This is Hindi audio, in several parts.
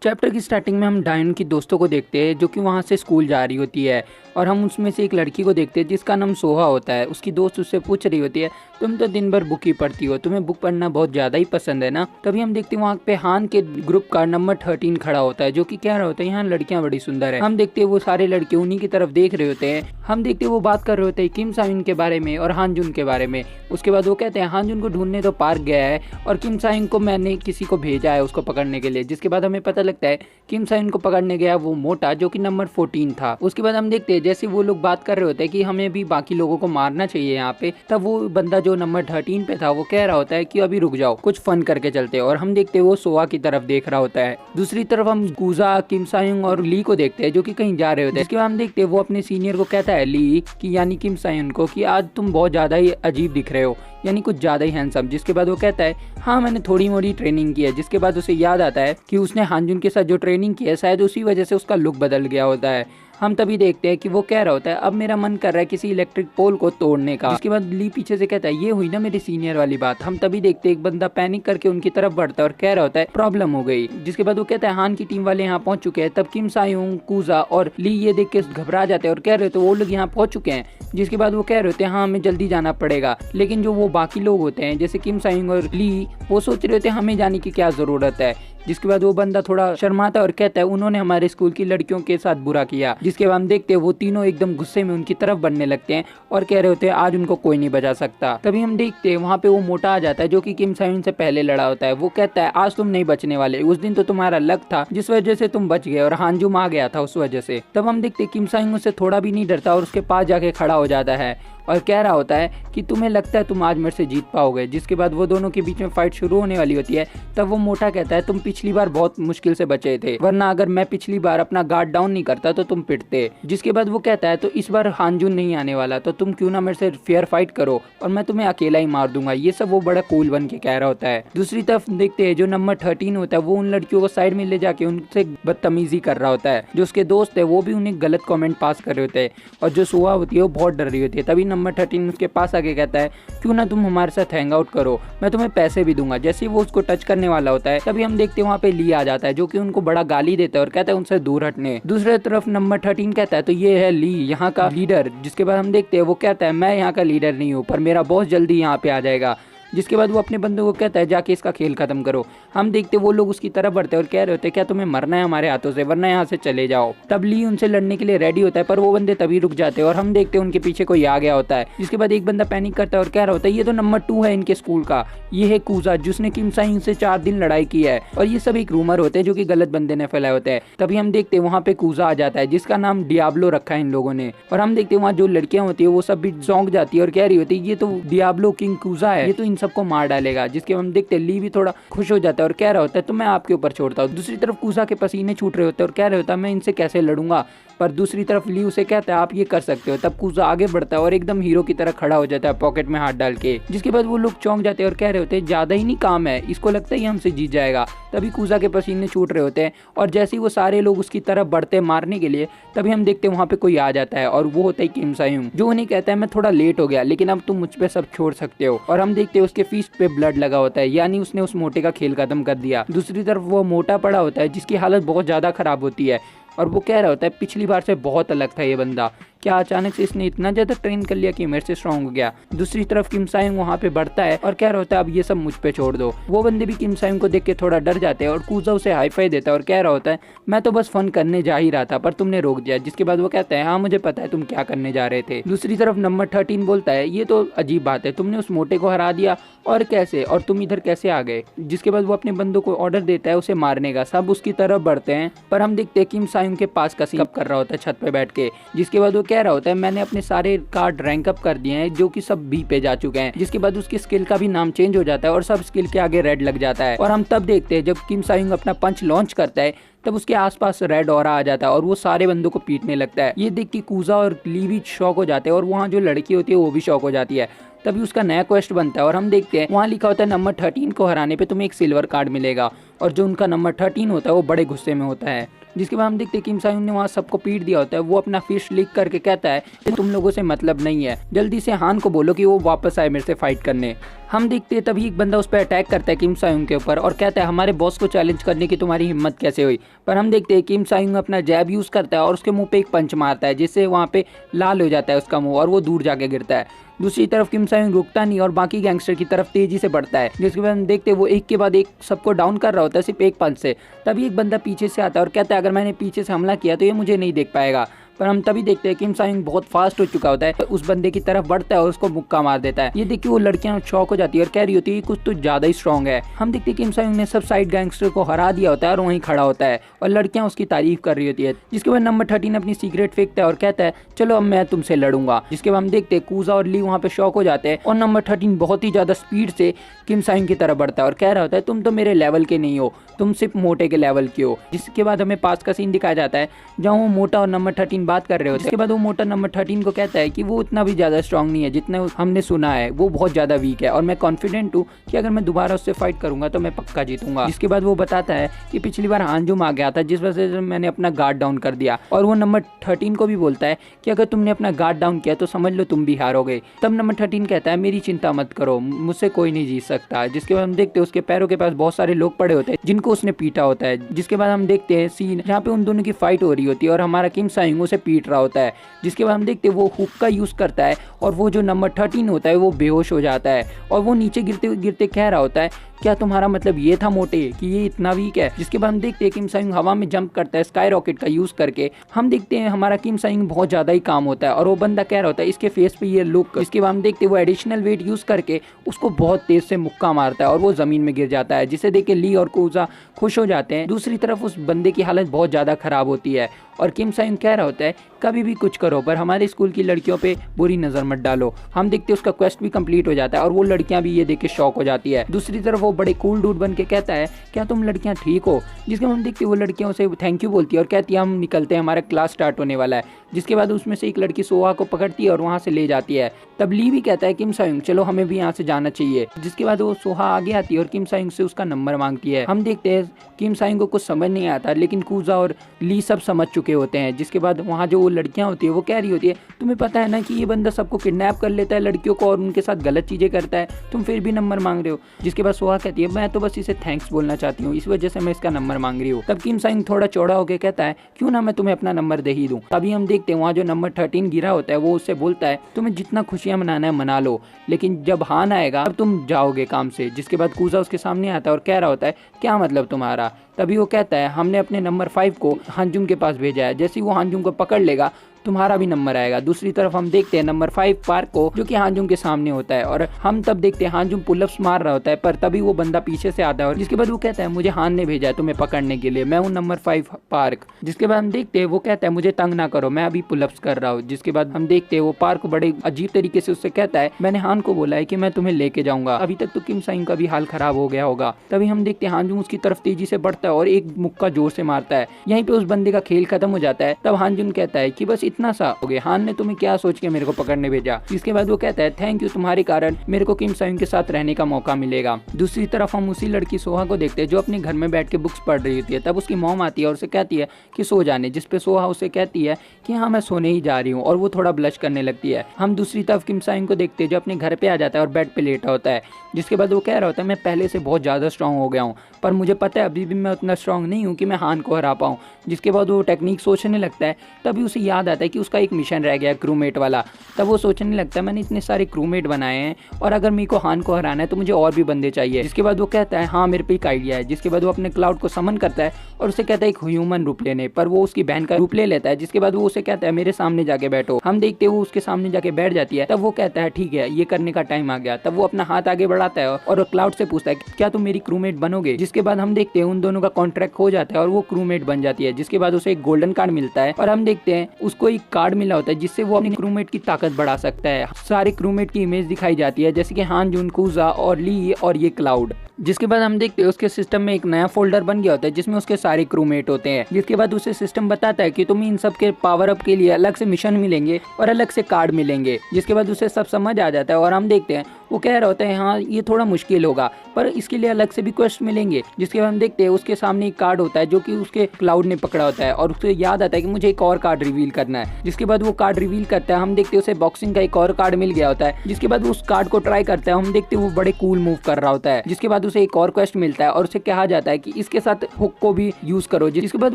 चैप्टर की स्टार्टिंग में हम डायन की दोस्तों को देखते हैं जो कि वहाँ से स्कूल जा रही होती है और हम उसमें से एक लड़की को देखते हैं जिसका नाम सोहा होता है। उसकी दोस्त उससे पूछ रही होती है, तुम तो दिन भर बुक ही पढ़ती हो, तुम्हें बुक पढ़ना बहुत ज़्यादा ही पसंद है ना। तभी हम देखते हैं वहाँ पे हान के ग्रुप का नंबर 13 खड़ा होता है जो कि कह रहा होता है यहाँ लड़कियाँ बड़ी सुंदर है। हम देखते हैं वो सारे लड़के उन्हीं की तरफ देख रहे होते हैं। हम देखते हैं वो बात कर रहे होते हैं किम साइन के बारे में और हानजुन के बारे में। उसके बाद वो कहते हैं हानजुन को ढूंढने तो पार्क गया है और किम साइन को मैंने किसी को भेजा है उसको पकड़ने के लिए। जिसके बाद हमें पता लगता है किम साइन को पकड़ने गया वो मोटा जो कि नंबर 14 था। उसके बाद हम देखते हैं जैसे वो लोग बात कर रहे होते हैं कि हमें भी बाकी लोगों को मारना चाहिए यहाँ पे, तब वो बंदा जो नंबर 13 पे था वो कह रहा होता है कि अभी रुक जाओ, कुछ फन करके चलते हैं। और हम देखते हैं वो सोआ की तरफ देख रहा होता है। दूसरी तरफ हम कूजा, किम सायुंग और ली को देखते हैं जो कि कहीं जा रहे होते हैं। इसके बाद हम देखते हैं वो अपने सीनियर को कहता है ली कि यानी किम सायुंग को कि आज तुम बहुत ज्यादा ही अजीब दिख रहे हो, यानी कुछ ज्यादा ही हैंडसम। जिसके बाद वो कहता है हाँ मैंने थोड़ी मोड़ी ट्रेनिंग की है। जिसके बाद उसे याद आता है कि उसने हानजुन के साथ जो ट्रेनिंग की है शायद उसी वजह से उसका लुक बदल गया होता है। हम तभी देखते हैं कि वो कह रहा होता है अब मेरा मन कर रहा है किसी इलेक्ट्रिक पोल को तोड़ने का। जिसके बाद ली पीछे से कहता है ये हुई ना मेरे सीनियर वाली बात। हम तभी देखते हैं एक बंदा पैनिक करके उनकी तरफ बढ़ता है और कह रहा होता है प्रॉब्लम हो गई। जिसके बाद वो कहता है हान की टीम वाले यहाँ पहुंच चुके हैं। तब किम सायुंग, कूजा और ली ये देख के घबरा जाते हैं और कह रहे होते वो लोग यहाँ पहुंच चुके हैं। जिसके बाद वो कह रहे होते हैं हाँ हमें जल्दी जाना पड़ेगा। लेकिन जो वो बाकी लोग होते हैं जैसे किम सायुंग और ली वो सोच रहे होते हैं हमें जाने की क्या जरूरत है। जिसके बाद वो बंदा थोड़ा शर्माता और कहता है उन्होंने हमारे स्कूल की लड़कियों के साथ बुरा किया। जिसके बाद हम देखते हैं वो तीनों एकदम गुस्से में उनकी तरफ बढ़ने लगते हैं और कह रहे होते हैं आज उनको कोई नहीं बचा सकता। तभी हम देखते हैं वहाँ पे वो मोटा आ जाता है जो कि किम सायुन से पहले लड़ा होता है। वो कहता है आज तुम नहीं बचने वाले, उस दिन तो तुम्हारा लक था जिस वजह से तुम बच गए और हानजुम आ गया था उस वजह से। तब हम देखते हैं किम सायुन उससे थोड़ा भी नहीं डरता और उसके पास जाके खड़ा हो जाता है और कह रहा होता है कि तुम्हें लगता है तुम आज मेरे से जीत पाओगे। जिसके बाद वो दोनों के बीच में फाइट शुरू होने वाली होती है। तब वो मोटा कहता है तुम पिछली बार बहुत मुश्किल से बचे थे, वरना अगर मैं पिछली बार अपना गार्ड डाउन नहीं करता तो तुम पिटते। जिसके बाद वो कहता है तो इस बार हानजुन नहीं आने वाला तो तुम क्यों ना मेरे से फेयर फाइट करो और मैं तुम्हें अकेला ही मार दूंगा। ये सब वो बड़ा कूल बन के कह रहा होता है। दूसरी तरफ देखते हैं जो नंबर 13 होता है वो उन लड़कियों को साइड में ले जाके उनसे बदतमीजी कर रहा होता है। जो उसके दोस्त है वो भी उन्हें गलत कमेंट पास कर रहे होते हैं और जो सोआ होती है वो बहुत डर रही होती है। तभी नंबर 13 उसके पास आके कहता है क्यों ना तुम हमारे साथ हैंग आउट करो, मैं तुम्हें पैसे भी दूंगा। जैसे ही वो उसको टच करने वाला होता है तभी हम देखते हैं वहाँ पे ली आ जाता है जो कि उनको बड़ा गाली देता है और कहता है उनसे दूर हटने। दूसरी तरफ नंबर 13 कहता है तो ये है ली यहाँ का लीडर। जिसके बाद हम देखते हैं वो कहता है मैं यहाँ का लीडर नहीं हूँ पर मेरा बॉस जल्दी यहाँ पे आ जाएगा। जिसके बाद वो अपने बंदों को कहता है जाके इसका खेल खत्म करो। हम देखते वो लोग उसकी तरफ बढ़ते हैं और कह रहे होते हैं क्या तुम्हें मरना है हमारे हाथों से, वरना यहाँ से चले जाओ। तब ली उनसे लड़ने के लिए रेडी होता है पर वो बंदे तभी रुक जाते हैं और हम देखते हैं उनके पीछे कोई आ गया होता है। जिसके बाद एक बंदा पैनिक करता है और कह रहा होता है ये तो नंबर 2 है इनके स्कूल का, ये है कूजा जिसने किम साइन से 4 दिन लड़ाई की है। और ये सब एक रूमर होते हैं जो कि गलत बंदे ने फैलाए होते हैं। तभी हम देखते हैं वहाँ पे कूजा आ जाता है जिसका नाम डियाब्लो रखा है इन लोगों ने। और हम देखते हैं वहाँ जो लड़कियां होती है वो सब भी चौंक जाती है और कह रही होती है ये तो डियाब्लो किंग कूजा है, ये तो इन सबको मार डालेगा। जिसके हम देखते हैं ली भी थोड़ा खुश हो जाता है और कह रहा होता है तो मैं आपके ऊपर छोड़ता हूँ। दूसरी तरफ कूजा के पसीने छूट रहे होते हैं और कह रहे होता है मैं इनसे कैसे लड़ूंगा। पर दूसरी तरफ ली उसे कहता है आप ये कर सकते हो। तब कूजा आगे बढ़ता है और एकदम हीरो की तरह खड़ा हो जाता है पॉकेट में हाथ डाल के। जिसके बाद वो लोग चौंक जाते हैं और कह रहे होते हैं ज्यादा ही नहीं काम है, इसको लगता है ये हमसे जीत जाएगा। तभी कूजा के पसीने छूट रहे होते हैं और जैसे ही वो सारे लोग उसकी तरफ बढ़ते हैं मारने के लिए तभी हम देखते हैं वहाँ पे कोई आ जाता है और वो होता है किम सायुंग जो उन्हें कहता है मैं थोड़ा लेट हो गया लेकिन अब तुम मुझ पे सब छोड़ सकते हो। और हम देखते हैं उसके फीस्ट पे ब्लड लगा होता है, यानी उसने उस मोटे का खेल खत्म कर दिया। दूसरी तरफ वो मोटा पड़ा होता है जिसकी हालत बहुत ज्यादा खराब होती है और वो कह रहा होता है पिछली बार से बहुत अलग था ये बंदा, क्या अचानक से इसने इतना ज्यादा ट्रेन कर लिया कि मेरे से स्ट्रांग हो गया। दूसरी तरफ किम सायुंग वहाँ पे बढ़ता है और कह रहा होता है अब ये सब मुझ पे छोड़ दो। वो बंदे भी किम सायुंग को देख के थोड़ा डर जाते हैं और कूजा उसे हाई फाई देता है और कह रहा होता है मैं तो बस फन करने जा ही रहा था पर तुमने रोक दिया। जिसके बाद वो कहता है हाँ मुझे पता है तुम क्या करने जा रहे थे। दूसरी तरफ नंबर 13 बोलता है ये तो अजीब बात है, तुमने उस मोटे को हरा दिया और कैसे, और तुम इधर कैसे आ गए। जिसके बाद वो अपने बंदों को ऑर्डर देता है उसे मारने का। सब उसकी तरफ बढ़ते हैं पर हम देखते हैं किम सायुंग के पास का सीन कर रहा होता है छत पे बैठ के। जिसके बाद वो कह रहा होता है मैंने अपने सारे कार्ड रैंक अप कर दिए हैं जो कि सब बी पे जा चुके हैं। जिसके बाद उसकी स्किल का भी नाम चेंज हो जाता है और सब स्किल के आगे रेड लग जाता है। और हम तब देखते हैं जब किम सायुंग अपना पंच लॉन्च करता है तब उसके आसपास रेड ऑरा आ जाता है और वो सारे बंदों को पीटने लगता है। ये देख के कूजा और ली भी शॉक हो जाते हैं और वहाँ जो लड़की होती है वो भी शॉक हो जाती है। तभी उसका नया क्वेस्ट बनता है और हम देखते हैं वहाँ लिखा होता है नंबर 13 को हराने पे तुम्हें एक सिल्वर कार्ड मिलेगा। और जो उनका नंबर 13 होता है वो बड़े गुस्से में होता है। जिसके बाद हम देखते हैं किम सायुंग ने वहाँ सबको पीट दिया होता है। वो अपना फिश लीक करके कहता है कि तुम लोगों से मतलब नहीं है, जल्दी से हान को बोलो कि वो वापस आए मेरे से फाइट करने। हम देखते हैं तभी एक बंदा उस पर अटैक करता है किम सायुंग के ऊपर और कहता है हमारे बॉस को चैलेंज करने की तुम्हारी हिम्मत कैसे हुई। पर हम देखते हैं किम सायुंग अपना जैब यूज़ करता है और उसके मुंह पे एक पंच मारता है, जिससे वहाँ पे लाल हो जाता है उसका मुंह और वो दूर जाके गिरता है। दूसरी तरफ किम सायुंग रुकता नहीं और बाकी गैंगस्टर की तरफ तेजी से बढ़ता है। जिसके बाद हम देखते हैं वो एक के बाद एक सबको डाउन कर रहा होता है सिर्फ एक पंच से। तभी एक बंदा पीछे से आता है और कहता है अगर मैंने पीछे से हमला किया तो ये मुझे नहीं देख पाएगा। पर हम तभी देखते हैं किम सायुंग बहुत फास्ट हो चुका होता है, उस बंदे की तरफ बढ़ता है और उसको मुक्का मार देता है। ये देख के वो लड़कियां शॉक हो जाती है और कह रही होती है कुछ तो ज्यादा ही स्ट्रॉन्ग है। हम देखते हैं किम सायुंग ने सब साइड गैंगस्टर को हरा दिया होता है और वहीं खड़ा होता है और लड़कियां उसकी तारीफ कर रही होती है। जिसके बाद नंबर 13 अपनी सिगरेट फेंकता है और कहता है चलो अब मैं तुमसे लड़ूंगा। जिसके बाद हम देखते हैं कूजा और ली वहाँ पे शॉक हो जाते हैं और नंबर 13 बहुत ही ज्यादा स्पीड से किम सायुंग की तरफ बढ़ता है और कह रहा होता है तुम तो मेरे लेवल के नहीं हो, तुम सिर्फ मोटे के लेवल के हो। जिसके बाद हमें पास का सीन दिखाया जाता है जहाँ वो मोटा और नंबर 13 बात कर रहे होते हैं। उसके बाद वो मोटा नंबर 13 को कहता है कि वो उतना भी ज्यादा स्ट्रांग नहीं है जितना हमने सुना है, वो बहुत ज्यादा वीक है और मैं कॉन्फिडेंट हूँ कि अगर मैं दोबारा उससे फाइट करूंगा तो मैं पक्का जीतूंगा। जिसके बाद वो बताता है कि पिछली बार हांजुम आ गया था जिस वजह से मैंने अपना गार्ड डाउन कर दिया, और वो नंबर 13 को भी बोलता है कि अगर तुमने अपना गार्ड डाउन किया तो समझ लो तुम भी हारोगे। तब नंबर 13 कहता है मेरी चिंता मत करो, मुझसे कोई नहीं जीत सकता। जिसके बाद हम देखते हैं उसके पैरों के पास बहुत सारे लोग पड़े होते हैं जिनको उसने पीटा होता है। जिसके बाद हम देखते हैं सीन जहाँ पे उन दोनों की फाइट हो रही होती है और हमारा किम सायुंग उसे पीट रहा होता है। जिसके बाद हम देखते हैं वो हुक का यूज करता है और वो जो नंबर 13 होता है वो बेहोश हो जाता है और वो नीचे गिरते गिरते कह रहा होता है क्या तुम्हारा मतलब ये था मोटे कि ये इतना वीक है। जिसके बाद हम देखते हैं किम सायुंग हवा में जंप करता है स्काई रॉकेट का यूज करके। हम देखते हैं हमारा किम सायुंग बहुत ज्यादा ही काम होता है और वो बंदा कह रहा होता है इसके फेस पे ये लुक। इसके बाद हम देखते हैं वो एडिशनल वेट यूज करके उसको बहुत तेज से मुक्का मारता है और वो जमीन में गिर जाता है, जिसे देख के ली और कूजा खुश हो जाते हैं। दूसरी तरफ उस बंदे की हालत बहुत ज्यादा खराब होती है और किम सायुंग कह रहा होता है कभी भी कुछ करो पर हमारे स्कूल की लड़कियों पे बुरी नजर मत डालो। हम देखते हैं उसका क्वेस्ट भी कंप्लीट हो जाता है और वो लड़कियां भी ये देख के शॉक हो जाती है। दूसरी तरफ वो बड़े कूल डूड बन के कहता है क्या तुम लड़कियां ठीक हो। जिसके बाद हम देखते हैं वो लड़कियां उसे थैंक यू बोलती है और कहती है हम निकलते हैं, हमारा क्लास स्टार्ट होने वाला है। जिसके बाद उसमें से एक लड़की सोहा को पकड़ती है और वहाँ से ले जाती है। तब ली भी कहता है किम सायुंग चलो हमें भी यहाँ से जाना चाहिए। जिसके बाद वो सोहा आगे आती है और किम सायुंग से उसका नंबर मांगती है। हम देखते हैं किम सायुंग को कुछ समझ नहीं आता लेकिन कूजा और ली सब समझ चुके होते हैं। जिसके बाद वहाँ जो वो लड़कियाँ होती है वो कह रही होती है तुम्हें पता है ना कि ये बंदा सबको किडनैप कर लेता है लड़कियों को और उनके साथ गलत चीजें करता है, तुम फिर भी नंबर मांग रहे हो। जिसके बाद सोहा कहती है मैं तो बस इसे थैंक्स बोलना चाहती हूँ, इस वजह से मैं इसका नंबर मांग रही हूँ। तब किम सायुंग थोड़ा चौड़ा होकर कहता है क्यों ना मैं तुम्हें अपना नंबर दे ही दूं। तभी हम देखते हैं वहाँ जो नंबर 13 गिरा होता है वो उससे बोलता है तुम्हें जितना खुशियां मनाना है मना लो, लेकिन जब हान आएगा तब तुम जाओगे काम से। जिसके बाद कूजा उसके सामने आता है और कह रहा होता है क्या मतलब तुम्हारा। तभी वो कहता है हमने अपने नंबर 5 को हांजुम के पास भेजा है, जैसे ही वो हांजुम को पकड़ लेगा तुम्हारा भी नंबर आएगा। दूसरी तरफ हम देखते हैं नंबर 5 पार्क को जो कि हांजुम के सामने होता है और हम तब देखते हैं हांजुम पुलअप्स मार रहा होता है, पर तभी वो बंदा पीछे से आता है और जिसके बाद वो कहता है मुझे हान ने भेजा है तुम्हें पकड़ने के लिए, मैं हूँ नंबर 5 पार्क। जिसके बाद हम देखते हैं वो कहता है मुझे तंग ना करो मैं अभी पुलअप्स कर रहा हूँ। जिसके बाद हम देखते हैं वो पार्क बड़े अजीब तरीके से उससे कहता है मैंने हान को बोला है कि मैं तुम्हें लेके जाऊंगा। अभी तक तो किम सायुंग का भी हाल खराब हो गया होगा। तभी हम देखते हैं हांजुम उसकी तरफ तेजी से बढ़ता है और एक मुक्का जोर से मारता है। यहीं पे उस बंदे का खेल खत्म हो जाता है। तब हांजुम कहता है कि बस इतना सा हो गया, ने तुम्हें क्या सोच के मेरे को पकड़ने भेजा। इसके बाद वो कहता है थैंक यू, तुम्हारे कारण मेरे को किम सायुंग के साथ रहने का मौका मिलेगा। दूसरी तरफ हम उसी लड़की सोहा को देखते हैं जो अपने घर में बैठ के बुक्स पढ़ रही होती है। तब उसकी मॉम आती है और उसे कहती है कि सो जाने, जिसपे सोहा उसे कहती है कि हाँ मैं सोने ही जा रही हूँ और वो थोड़ा ब्लश करने लगती है। हम दूसरी तरफ किम सायुंग को देखते हैं जो अपने घर पे आ जाता है और बेड पे लेटा होता है। जिसके बाद वो कह रहा होता है मैं पहले से बहुत ज्यादा स्ट्रांग हो गया हूँ पर मुझे पता है अभी भी मैं उतना स्ट्रांग नहीं हूँ कि मैं हान को हरा पाऊँ। जिसके बाद वो टेक्निक सोचने लगता है। तभी उसे याद आता है कि उसका एक मिशन रह गया क्रूमेट वाला। तब वो सोचने लगता है मैंने इतने सारे क्रूमेट बनाए हैं और अगर मेरे को हान को हराना है तो मुझे और भी बंदे चाहिए। जिसके बाद वो कहता है हाँ मेरे पे एक आइडिया है। जिसके बाद वो अपने क्लाउड को समन करता है और उसे कहता है एक ह्यूमन रूप लेने, पर वो उसकी बहन का रूप ले लेता है। जिसके बाद वो उसे कहता है मेरे सामने जाके बैठो। हम देखते हैं वो उसके सामने जाके बैठ जाती है। तब वो कहता है ठीक है ये करने का टाइम आ गया। तब वो अपना हाथ आगे बढ़ाता है और क्लाउड से पूछता है क्या तुम मेरी क्रूमेट बनोगे। जिसके बाद हम देखते हैं उन दोनों का कॉन्ट्रैक्ट हो जाता है और वो क्रूमेट बन जाती है। जिसके बाद उसे एक गोल्डन कार्ड मिलता है और हम देखते हैं उसको एक कार्ड मिला होता है जिससे वो अपनी क्रूमेट की ताकत बढ़ा सकता है। सारे क्रूमेट की इमेज दिखाई जाती है जैसे कि हांजुन, कूजा और ली और ये क्लाउड। जिसके बाद हम देखते हैं उसके सिस्टम में एक नया फोल्डर बन गया होता है जिसमें उसके सारे क्रूमेट होते हैं। जिसके बाद उसे सिस्टम बताता है कि तुम्हें इन सब के पावर अप के लिए अलग से मिशन मिलेंगे और अलग से कार्ड मिलेंगे। जिसके बाद उसे सब समझ आ जाता है और हम देखते हैं वो कह रहा होता है हाँ ये थोड़ा मुश्किल होगा पर इसके लिए अलग से भी क्वेस्ट मिलेंगे। जिसके बाद हम देखते हैं उसके सामने एक कार्ड होता है जो कि उसके क्लाउड ने पकड़ा होता है और उसे याद आता है कि मुझे एक और कार्ड रिवील करना है। जिसके बाद वो कार्ड रिवील करता है, हम देखते हैं उसे बॉक्सिंग का एक और कार्ड मिल गया होता है। जिसके बाद वो उस कार्ड को ट्राई करता है, हम देखते हैं वो बड़े कूल मूव कर रहा होता है। जिसके बाद उसे एक और क्वेस्ट मिलता है और उसे कहा जाता है कि इसके साथ हुक को भी यूज करो। जिसके बाद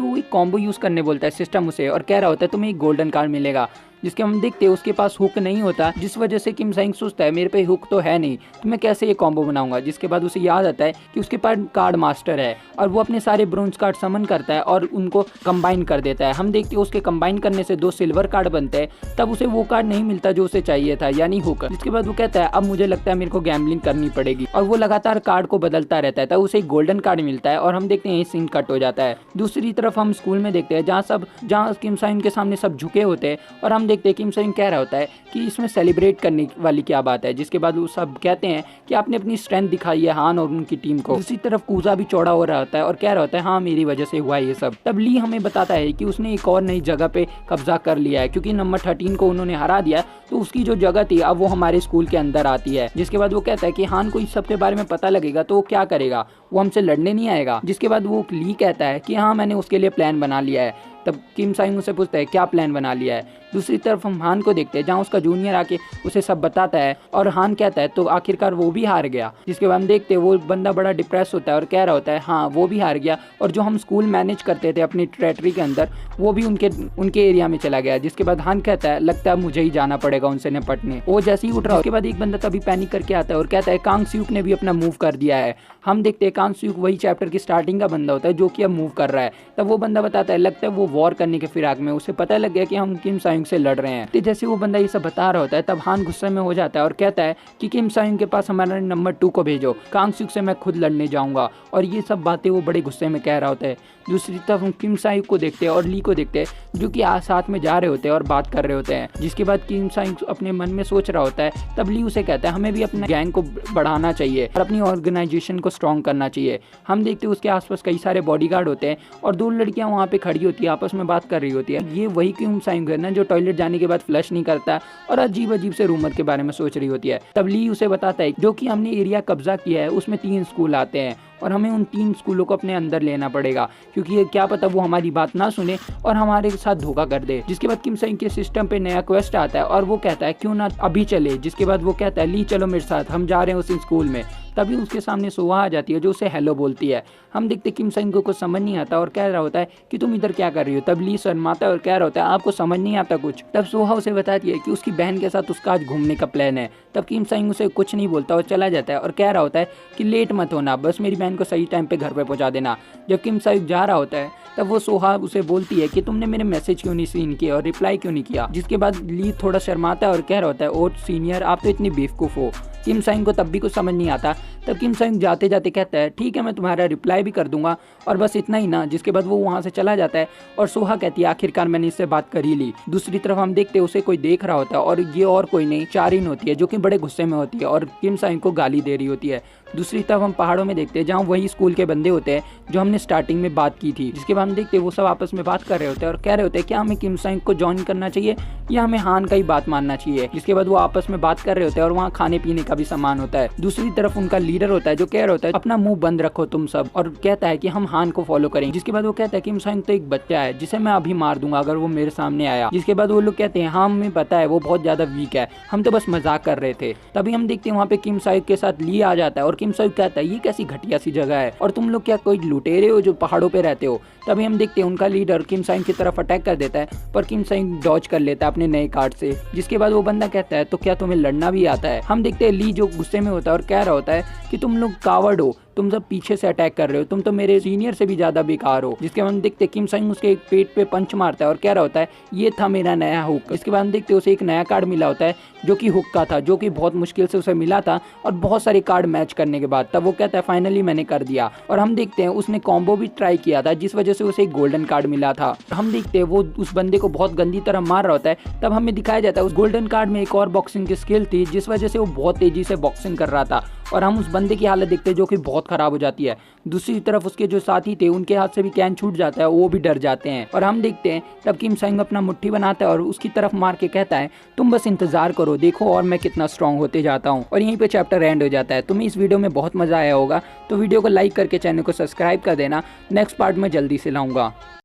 वो एक कॉम्बो यूज करने बोलता है सिस्टम उसे और कह रहा होता है तुम्हें एक गोल्डन कार्ड मिलेगा। जिसके हम देखते हैं उसके पास हुक नहीं होता, जिस वजह से किम साइंग सोचता है मेरे पे हुक तो है नहीं तो मैं कैसे ये कॉम्बो बनाऊंगा। जिसके बाद उसे याद आता है कि उसके पास कार्ड मास्टर है और वो अपने सारे ब्रोंज कार्ड समन करता है और उनको कंबाइन कर देता है। हम देखते हैं उसके कंबाइन करने से 2 सिल्वर कार्ड बनते हैं, तब उसे वो कार्ड नहीं मिलता जो उसे चाहिए था यानी हुक। जिसके बाद वो कहता है अब मुझे लगता है मेरे को गैम्बलिंग करनी पड़ेगी और वो लगातार कार्ड को बदलता रहता है, तब उसे एक गोल्डन कार्ड मिलता है और हम देखते हैं ये सीन कट हो जाता है। दूसरी तरफ हम स्कूल में देखते हैं जहाँ किम साइंग के सामने सब झुके होते हैं और हम देखते हैं किम साइंग कह रहा होता है कि इसमें सेलिब्रेट करने वाली क्या बात है। जिसके बाद वो सब कहते हैं कि आपने अपनी स्ट्रेंथ दिखाई है हान और उनकी टीम को। दूसरी तरफ कूजा भी चौड़ा हो रहा होता है और कह रहा होता है हाँ मेरी वजह से हुआ ये सब। तब ली हमें बताता है कि उसने एक और नई जगह पे कब्जा कर लिया है क्योंकि नंबर 13 को उन्होंने हरा दिया तो उसकी जो जगह थी अब वो हमारे स्कूल के अंदर आती है। जिसके बाद वो कहता है कि हान को इस सब के बारे में पता लगेगा तो वो क्या करेगा, वो हमसे लड़ने नहीं आएगा। जिसके बाद वो ली कहता है कि हाँ मैंने उसके लिए प्लान बना लिया है। तब किम साइंग उससे पूछता है क्या प्लान बना लिया है। दूसरी तरफ हम हान को देखते हैं जहाँ उसका जूनियर आके उसे सब बताता है और हान कहता है तो आखिरकार वो भी हार गया। जिसके बाद हम देखते हैं वो बंदा बड़ा डिप्रेस होता है और कह रहा होता है हाँ वो भी हार गया और जो हम स्कूल मैनेज करते थे अपनी टेरिटरी के अंदर वो भी उनके एरिया में चला गया। जिसके बाद हान कहता है लगता है मुझे ही जाना पड़ेगा उनसे निपटने। वो जैसे ही उठ रहा है उसके बाद एक बंदा तभी पैनिक करके आता है और कहता है कांग स्यूक ने भी अपना मूव कर दिया है। हम देखते हैं कांग स्यूक वही चैप्टर की स्टार्टिंग का बंदा होता है जो कि अब मूव कर रहा है। तब वो बंदा बताता है लगता है वो वॉर करने के फिराक में, उसे पता लग गया कि हम किम साइंग से लड़ रहे हैं। जैसे वो बंदा ये सब बता रहा होता है तब हान गुस्से में हो जाता है और कहता है कि किम साइंग के पास हमारा नंबर 2 को भेजो, कांग स्यूक से मैं खुद लड़ने जाऊंगा। और ये सब बातें वो बड़े गुस्से में कह रहा होता है। दूसरी तरफ हम किम साइंग को देखते हैं और ली को देखते हैं जो कि साथ में जा रहे होते हैं और बात कर रहे होते हैं। जिसके बाद किम साइंग अपने मन में सोच रहा होता है तब ली उसे कहता है हमें भी अपने गैंग को बढ़ाना चाहिए और अपनी ऑर्गेनाइजेशन को स्ट्रॉन्ग करना चाहिए। हम देखते हैं उसके आसपास कई सारे बॉडीगार्ड होते हैं और 2 लड़कियां वहाँ पे खड़ी होती है आपस में बात कर रही होती है। ये वही किम साइंग है ना जो टॉयलेट जाने के बाद फ्लश नहीं करता और अजीब अजीब से रूमर के बारे में सोच रही होती है। तब ली उसे बताता है जो कि हमने एरिया कब्जा किया है उसमें 3 स्कूल आते हैं और हमें उन 3 स्कूलों को अपने अंदर लेना पड़ेगा क्योंकि ये क्या पता वो हमारी बात ना सुने और हमारे साथ धोखा कर दे। जिसके बाद किम साइंग के सिस्टम पे नया क्वेस्ट आता है और वो कहता है क्यों ना अभी चले। जिसके बाद वो कहता है ली चलो मेरे साथ, हम जा रहे हैं उस स्कूल में। तभी उसके सामने सोहा आ जाती है जो उसे हेलो बोलती है। हम देखते किम साइंग को कुछ समझ नहीं आता और कह रहा होता है कि तुम इधर क्या कर रही हो। तब ली शर्माता है और कह रहा होता है आपको समझ नहीं आता कुछ। तब सोहा उसे बताती है कि उसकी बहन के साथ उसका आज घूमने का प्लान है। तब किम साइंग उसे कुछ नहीं बोलता और चला जाता है और कह रहा होता है कि लेट मत होना, बस मेरी बहन को सही टाइम पे घर पे पहुंचा देना। जब किम साइंग जा रहा होता है तब वो सोहा उसे बोलती है कि तुमने मेरे मैसेज क्यों नहीं सीन किया और रिप्लाई क्यों नहीं किया। जिसके बाद ली थोड़ा शर्माता है और कह रहा होता है ओ सीनियर आप तो इतनी बेवकूफ हो। किम साइंग को तब भी कुछ समझ नहीं आता। तब किम साइंग जाते जाते कहता है ठीक है मैं तुम्हारा रिप्लाई भी कर दूंगा और बस इतना ही ना। जिसके बाद वो वहाँ से चला जाता है और सोहा कहती है आखिरकार मैंने इससे बात कर ही ली। दूसरी तरफ हम देखते हैं उसे कोई देख रहा होता है और ये और कोई नहीं चारिन होती है जो कि बड़े गुस्से में होती है और किम साइंग को गाली दे रही होती है। दूसरी तरफ हम पहाड़ों में देखते हैं जहाँ वही स्कूल के बंदे होते हैं जो हमने स्टार्टिंग में बात की थी। जिसके बाद हम देखते हैं वो सब आपस में बात कर रहे होते हैं और कह रहे होते हैं क्या हमें किम साइंग को ज्वाइन करना चाहिए या हमें हान का ही बात मानना चाहिए। जिसके बाद वो आपस में बात कर रहे होते हैं और वहाँ खाने पीने का भी सामान होता है। दूसरी तरफ उनका लीडर होता है जो कह रहा होता है अपना मुंह बंद रखो तुम सब, और कहता है कि हम हान को फॉलो करेंगे। जिसके बाद वो कहता है किम साइंग तो एक बच्चा है जिसे मैं अभी मार दूंगा अगर वो मेरे सामने आया। जिसके बाद वो लोग कहते हैं हाँ हमें पता है वो बहुत ज्यादा वीक है, हम तो बस मजाक कर रहे थे। तभी हम देखते हैं वहाँ पे किम साइंग के साथ ली आ जाता है और किम साइंग कहता है ये कैसी घटिया सी जगह है और तुम लोग क्या कोई लुटेरे हो जो पहाड़ों पे रहते हो। तभी हम देखते हैं उनका लीडर किम साइंग की तरफ अटैक कर देता है पर किम साइंग डॉज कर लेता है अपने नए कार्ड से। जिसके बाद वो बंदा कहता है तो क्या तुम्हें लड़ना भी आता है। हम देखते हैं ली जो गुस्से में होता है और कह रहा होता है कि तुम लोग कावर्ड हो, तुम सब पीछे से अटैक कर रहे हो, तुम तो मेरे सीनियर से भी ज्यादा बेकार हो। जिसके बाद हम देखते किम साइंग उसके पेट पे पंच मारता है और कह रहा होता है ये था मेरा नया हुक। इसके बाद हम देखते उसे एक नया कार्ड मिला होता है जो कि हुक का था, जो कि बहुत मुश्किल से उसे मिला था और बहुत सारे कार्ड मैच करने के बाद तब वो कहता है फाइनली मैंने कर दिया। और हम देखते हैं उसने कॉम्बो भी ट्राई किया था जिस वजह से उसे एक गोल्डन कार्ड मिला था। हम देखते हैं वो उस बंदे को बहुत गंदी तरह मार रहा होता है। तब हमें दिखाया जाता है उस गोल्डन कार्ड में एक और बॉक्सिंग की स्किल थी जिस वजह से वो बहुत तेजी से बॉक्सिंग कर रहा था और हम उस बंदे की हालत देखते हैं जो कि बहुत बहुत ख़राब हो जाती है। दूसरी तरफ उसके जो साथी थे उनके हाथ से भी कैन छूट जाता है, वो भी डर जाते हैं। और हम देखते हैं तब किम संग अपना मुट्ठी बनाता है और उसकी तरफ मार के कहता है तुम बस इंतजार करो, देखो और मैं कितना स्ट्रांग होते जाता हूँ। और यहीं पे चैप्टर एंड हो जाता है। तुम्हें इस वीडियो में बहुत मजा आया होगा, तो वीडियो को लाइक करके चैनल को सब्सक्राइब कर देना। नेक्स्ट पार्ट में जल्दी से लाऊंगा।